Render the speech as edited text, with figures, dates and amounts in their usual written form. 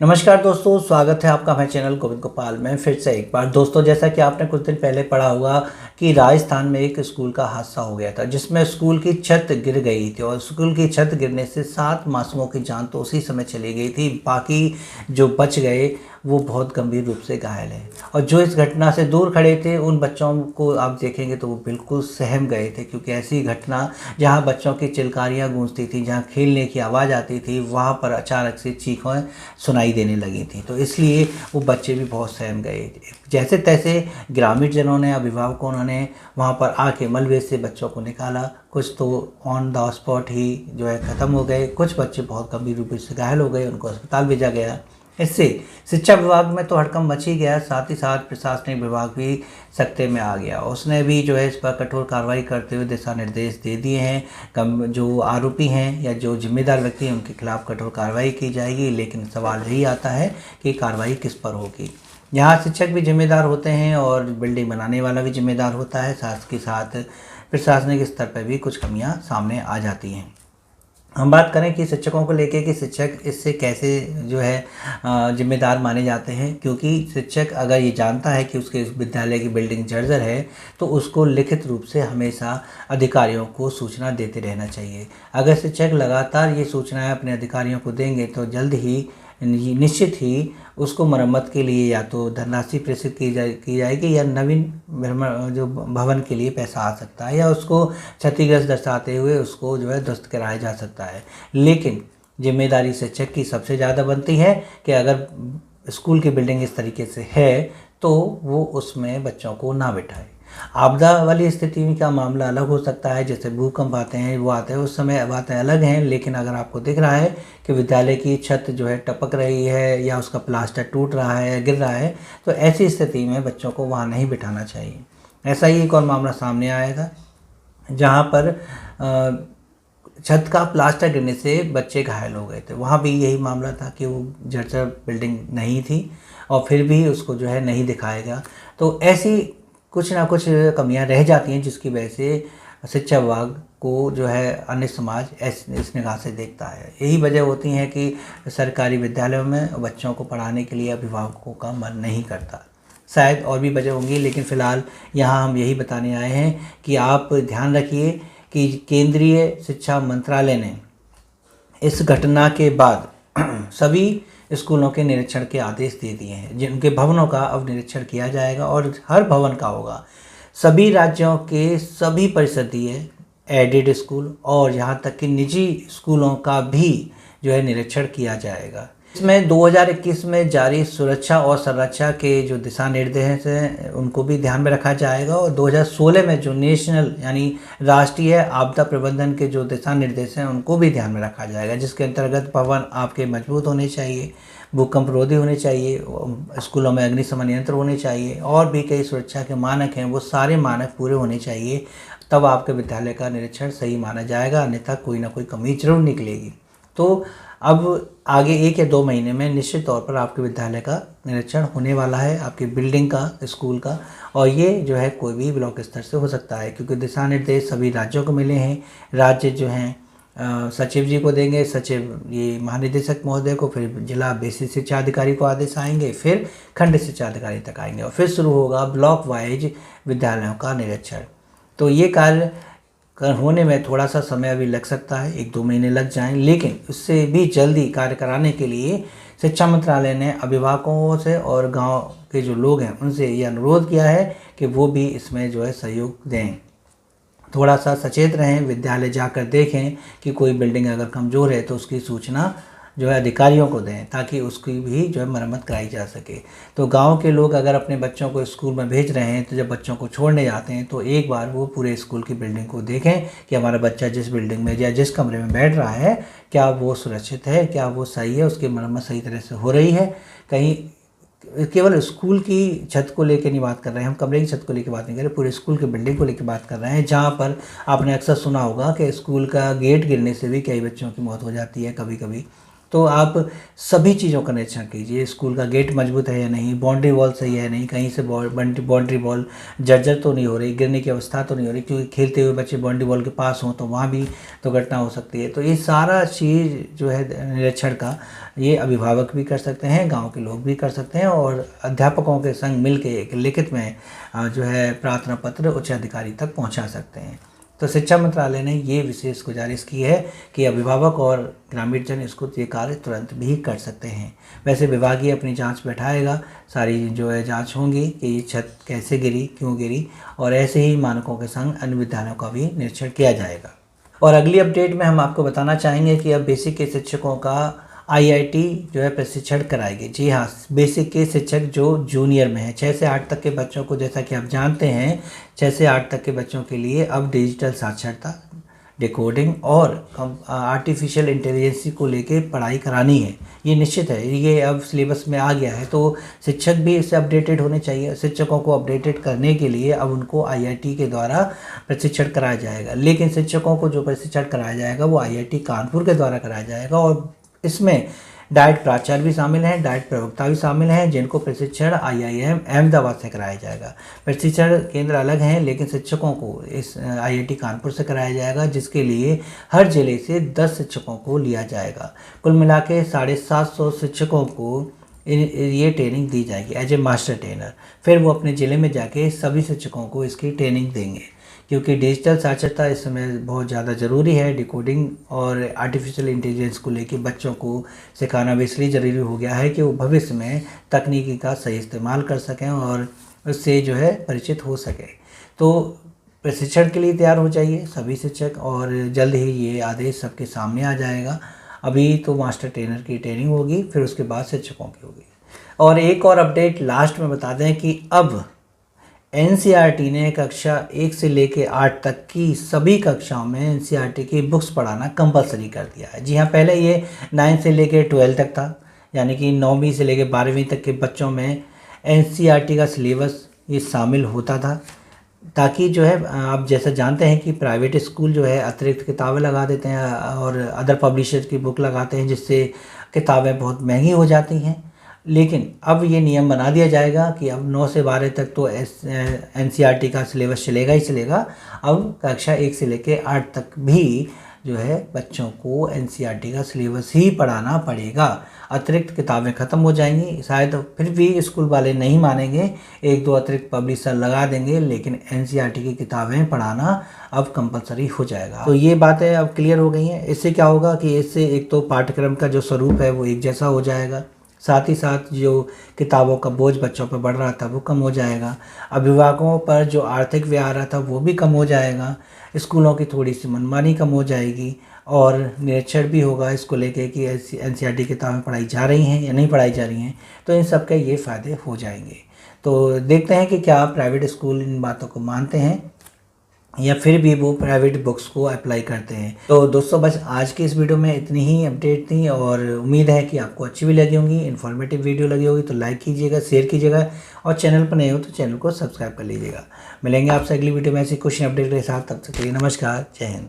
नमस्कार दोस्तों, स्वागत है आपका हमारे चैनल गोविंद गोपाल में फिर से एक बार। दोस्तों, जैसा कि आपने कुछ दिन पहले पढ़ा होगा कि राजस्थान में एक स्कूल का हादसा हो गया था जिसमें स्कूल की छत गिर गई थी और स्कूल की छत गिरने से 7 मासूमों की जान तो उसी समय चली गई थी। बाकी जो बच गए वो बहुत गंभीर रूप से घायल हैं और जो इस घटना से दूर खड़े थे उन बच्चों को आप देखेंगे तो वो बिल्कुल सहम गए थे, क्योंकि ऐसी घटना जहाँ बच्चों की चिल्कारियाँ गूंजती थी, जहाँ खेलने की आवाज़ आती थी, वहाँ पर अचानक से चीखें सुनाई देने लगी थी। तो इसलिए वो बच्चे भी बहुत सहम गए। जैसे तैसे ग्रामीण जनों ने, अभिभावकों ने वहाँ पर आके मलबे से बच्चों को निकाला। कुछ तो ऑन द स्पॉट ही जो है ख़त्म हो गए, कुछ बच्चे बहुत गंभीर रूप से घायल हो गए, उनको अस्पताल भेजा गया। इससे शिक्षा विभाग में तो हड़कंप मच ही गया, साथ ही साथ प्रशासनिक विभाग भी सकते में आ गया। उसने भी जो है इस पर कठोर कार्रवाई करते हुए दिशा निर्देश दे दिए हैं। कम जो आरोपी हैं या जो जिम्मेदार व्यक्ति हैं उनके खिलाफ कठोर कार्रवाई की जाएगी। लेकिन सवाल यही आता है कि कार्रवाई किस पर होगी। यहाँ शिक्षक भी जिम्मेदार होते हैं और बिल्डिंग बनाने वाला भी जिम्मेदार होता है, साथ के साथ प्रशासनिक स्तर पर भी कुछ कमियाँ सामने आ जाती हैं। हम बात करें कि शिक्षकों को लेके कि शिक्षक इससे कैसे जो है जिम्मेदार माने जाते हैं, क्योंकि शिक्षक अगर ये जानता है कि उसके विद्यालय की बिल्डिंग जर्जर है तो उसको लिखित रूप से हमेशा अधिकारियों को सूचना देते रहना चाहिए। अगर शिक्षक लगातार ये सूचनाएं अपने अधिकारियों को देंगे तो जल्द ही निश्चित ही उसको मरम्मत के लिए या तो धनराशि प्रेषित की जाएगी या नवीन जो भवन के लिए पैसा आ सकता है, या उसको क्षतिग्रस्त दर्शाते हुए उसको जो है दुरुस्त कराया जा सकता है। लेकिन जिम्मेदारी शिक्षक की सबसे ज़्यादा बनती है कि अगर स्कूल की बिल्डिंग इस तरीके से है तो वो उसमें बच्चों को ना बिठाए। आपदा वाली स्थिति का मामला अलग हो सकता है, जैसे भूकंप आते हैं, वो आते हैं, उस समय बातें अलग हैं। लेकिन अगर आपको दिख रहा है कि विद्यालय की छत जो है टपक रही है या उसका प्लास्टर टूट रहा है या गिर रहा है, तो ऐसी स्थिति में बच्चों को वहाँ नहीं बिठाना चाहिए। ऐसा ही एक और मामला सामने आया था जहाँ पर छत का प्लास्टर गिरने से बच्चे घायल हो गए थे। वहाँ भी यही मामला था कि वो जर्जर बिल्डिंग नहीं थी और फिर भी उसको जो है नहीं दिखाया गया। तो ऐसी कुछ ना कुछ कमियां रह जाती हैं जिसकी वजह से शिक्षा विभाग को जो है अन्य समाज इस निगाह से देखता है। यही वजह होती है कि सरकारी विद्यालयों में बच्चों को पढ़ाने के लिए अभिभावकों का मन नहीं करता। शायद और भी वजह होंगी, लेकिन फ़िलहाल यहाँ हम यही बताने आए हैं कि आप ध्यान रखिए कि केंद्रीय शिक्षा मंत्रालय ने इस घटना के बाद सभी स्कूलों के निरीक्षण के आदेश दे दिए हैं, जिनके भवनों का अब निरीक्षण किया जाएगा और हर भवन का होगा। सभी राज्यों के सभी परिषदीय, एडेड स्कूल और यहाँ तक कि निजी स्कूलों का भी जो है निरीक्षण किया जाएगा। इसमें 2021 में जारी सुरक्षा और संरक्षा के जो दिशा निर्देश हैं उनको भी ध्यान में रखा जाएगा और 2016 में जो नेशनल यानी राष्ट्रीय आपदा प्रबंधन के जो दिशा निर्देश हैं उनको भी ध्यान में रखा जाएगा, जिसके अंतर्गत भवन आपके मजबूत होने चाहिए, भूकंप रोधी होने चाहिए, स्कूलों में अग्निशमन यंत्र होने चाहिए और भी कई सुरक्षा के मानक हैं, वो सारे मानक पूरे होने चाहिए। तब आपके विद्यालय का निरीक्षण सही माना जाएगा, अन्यथा कोई ना कोई कमी जरूर निकलेगी। तो अब आगे 1 या 2 महीने में निश्चित तौर पर आपके विद्यालय का निरीक्षण होने वाला है, आपकी बिल्डिंग का, स्कूल का। और ये जो है कोई भी ब्लॉक स्तर से हो सकता है, क्योंकि दिशा निर्देश सभी राज्यों को मिले हैं। राज्य जो हैं सचिव जी को देंगे, सचिव ये महानिदेशक महोदय को, फिर जिला बेसिक शिक्षा अधिकारी को आदेश आएंगे, फिर खंड शिक्षा अधिकारी तक आएंगे और फिर शुरू होगा ब्लॉक वाइज विद्यालयों का निरीक्षण। तो ये कार्य होने में थोड़ा सा समय अभी लग सकता है, 1-2 महीने लग जाएं, लेकिन उससे भी जल्दी कार्य कराने के लिए शिक्षा मंत्रालय ने अभिभावकों से और गांव के जो लोग हैं उनसे ये अनुरोध किया है कि वो भी इसमें जो है सहयोग दें। थोड़ा सा सचेत रहें, विद्यालय जाकर देखें कि कोई बिल्डिंग अगर कमज़ोर है तो उसकी सूचना जो है अधिकारियों को दें, ताकि उसकी भी जो है मरम्मत कराई जा सके। तो गांव के लोग अगर अपने बच्चों को स्कूल में भेज रहे हैं तो जब बच्चों को छोड़ने जाते हैं तो एक बार वो पूरे स्कूल की बिल्डिंग को देखें कि हमारा बच्चा जिस बिल्डिंग में या जिस कमरे में बैठ रहा है क्या वो सुरक्षित है, क्या वो सही है, उसकी मरम्मत सही तरह से हो रही है। कहीं केवल स्कूल की छत को लेकर नहीं बात कर रहे हैं, हम कमरे की छत को लेकर बात नहीं कर रहे, पूरे स्कूल की बिल्डिंग को लेकर बात कर रहे हैं, जहाँ पर आपने अक्सर सुना होगा कि स्कूल का गेट गिरने से भी कई बच्चों की मौत हो जाती है कभी कभी। तो आप सभी चीज़ों का निरीक्षण कीजिए। स्कूल का गेट मजबूत है या नहीं, बाउंड्री वॉल सही है नहीं, कहीं से बाउंड्री वॉल जर्जर तो नहीं हो रही, गिरने की अवस्था तो नहीं हो रही, क्योंकि खेलते हुए बच्चे बाउंड्री वॉल के पास हों तो वहाँ भी दुर्घटना हो सकती है। तो ये सारा चीज़ जो है निरीक्षण का, ये अभिभावक भी कर सकते हैं, गाँव के लोग भी कर सकते हैं, और अध्यापकों के संग मिल के एक लिखित में जो है प्रार्थना पत्र उच्च अधिकारी तक पहुँचा सकते हैं। तो शिक्षा मंत्रालय ने ये विशेष गुजारिश की है कि अभिभावक और ग्रामीण जन इसको ये कार्य तुरंत भी कर सकते हैं। वैसे विभाग ही अपनी जांच बैठाएगा, सारी जो है जांच होंगी कि ये छत कैसे गिरी, क्यों गिरी, और ऐसे ही मानकों के संग अन्य विद्यालयों का भी निरीक्षण किया जाएगा। और अगली अपडेट में हम आपको बताना चाहेंगे कि अब बेसिक के शिक्षकों का आईआईटी जो है प्रशिक्षण कराएगी। जी हाँ, बेसिक के शिक्षक जो जूनियर में है, 6 से 8 तक के बच्चों को, जैसा कि आप जानते हैं 6 से 8 तक के बच्चों के लिए अब डिजिटल साक्षरता, डिकोडिंग और आर्टिफिशियल इंटेलिजेंस को लेके पढ़ाई करानी है। ये निश्चित है, ये अब सिलेबस में आ गया है, तो शिक्षक भी इससे अपडेटेड होने चाहिए। शिक्षकों को अपडेटेड करने के लिए अब उनको आईआईटी के द्वारा प्रशिक्षण कराया जाएगा, लेकिन शिक्षकों को जो प्रशिक्षण कराया जाएगा वो आईआईटी कानपुर के द्वारा कराया जाएगा, और इसमें डाइट प्राचार्य भी शामिल हैं, डाइट प्रवक्ता भी शामिल हैं, जिनको प्रशिक्षण आईआईएम अहमदाबाद से कराया जाएगा। प्रशिक्षण केंद्र अलग हैं, लेकिन शिक्षकों को इस आईआईटी कानपुर से कराया जाएगा, जिसके लिए हर जिले से 10 शिक्षकों को लिया जाएगा। कुल मिला के 750 शिक्षकों को ये ट्रेनिंग दी जाएगी एज ए मास्टर ट्रेनर। फिर वो अपने ज़िले में जाके सभी शिक्षकों को इसकी ट्रेनिंग देंगे, क्योंकि डिजिटल साक्षरता इस समय बहुत ज़्यादा ज़रूरी है। डिकोडिंग और आर्टिफिशियल इंटेलिजेंस को लेके बच्चों को सिखाना भी इसलिए ज़रूरी हो गया है कि वो भविष्य में तकनीकी का सही इस्तेमाल कर सकें और उससे जो है परिचित हो सके। तो प्रशिक्षण के लिए तैयार हो जाइए सभी शिक्षक, और जल्द ही ये आदेश सबके सामने आ जाएगा। अभी तो मास्टर ट्रेनर की ट्रेनिंग होगी, फिर उसके बाद शिक्षकों की होगी। और एक और अपडेट लास्ट में बता दें कि अब एनसीईआरटी ने कक्षा 1 से लेकर 8 तक की सभी कक्षाओं में एनसीईआरटी की बुक्स पढ़ाना कंपलसरी कर दिया है। जी हाँ, पहले ये 9 से लेकर 12 तक था, यानी कि 9वीं से लेकर 12वीं तक के बच्चों में एनसीईआरटी का सिलेबस ये शामिल होता था, ताकि जो है आप जैसा जानते हैं कि प्राइवेट स्कूल जो है अतिरिक्त किताबें लगा देते हैं और अदर पब्लिशर्स की बुक लगाते हैं, जिससे किताबें बहुत महंगी हो जाती हैं। लेकिन अब ये नियम बना दिया जाएगा कि अब 9 से 12 तक तो एनसीईआरटी का सिलेबस चलेगा ही चलेगा। अब कक्षा 1 से लेकर 8 तक भी जो है बच्चों को एनसीईआरटी का सिलेबस ही पढ़ाना पड़ेगा। अतिरिक्त किताबें ख़त्म हो जाएंगी, शायद फिर भी स्कूल वाले नहीं मानेंगे, 1-2 अतिरिक्त पब्लिशर लगा देंगे, लेकिन एनसीईआरटी की किताबें पढ़ाना अब कंपलसरी हो जाएगा। तो ये बातें अब क्लियर हो गई हैं। इससे क्या होगा कि इससे एक तो पाठ्यक्रम का जो स्वरूप है वो एक जैसा हो जाएगा, साथ ही साथ जो किताबों का बोझ बच्चों पर बढ़ रहा था वो कम हो जाएगा, अभिभावकों पर जो आर्थिक व्यय आ रहा था वो भी कम हो जाएगा, स्कूलों की थोड़ी सी मनमानी कम हो जाएगी, और निरीक्षण भी होगा इसको लेके कि एनसीईआरटी किताबें पढ़ाई जा रही हैं या नहीं पढ़ाई जा रही हैं। तो इन सब के ये फ़ायदे हो जाएंगे। तो देखते हैं कि क्या प्राइवेट स्कूल इन बातों को मानते हैं या फिर भी वो प्राइवेट बुक्स को अप्लाई करते हैं। तो दोस्तों, बस आज की इस वीडियो में इतनी ही अपडेट थी, और उम्मीद है कि आपको अच्छी भी लगी होंगी, इन्फॉर्मेटिव वीडियो लगी होगी तो लाइक कीजिएगा, शेयर कीजिएगा, और चैनल पर नए हो तो चैनल को सब्सक्राइब कर लीजिएगा। मिलेंगे आपसे अगली वीडियो में ऐसी कुछ अपडेट के साथ, तब तक के लिए नमस्कार, जय हिंद।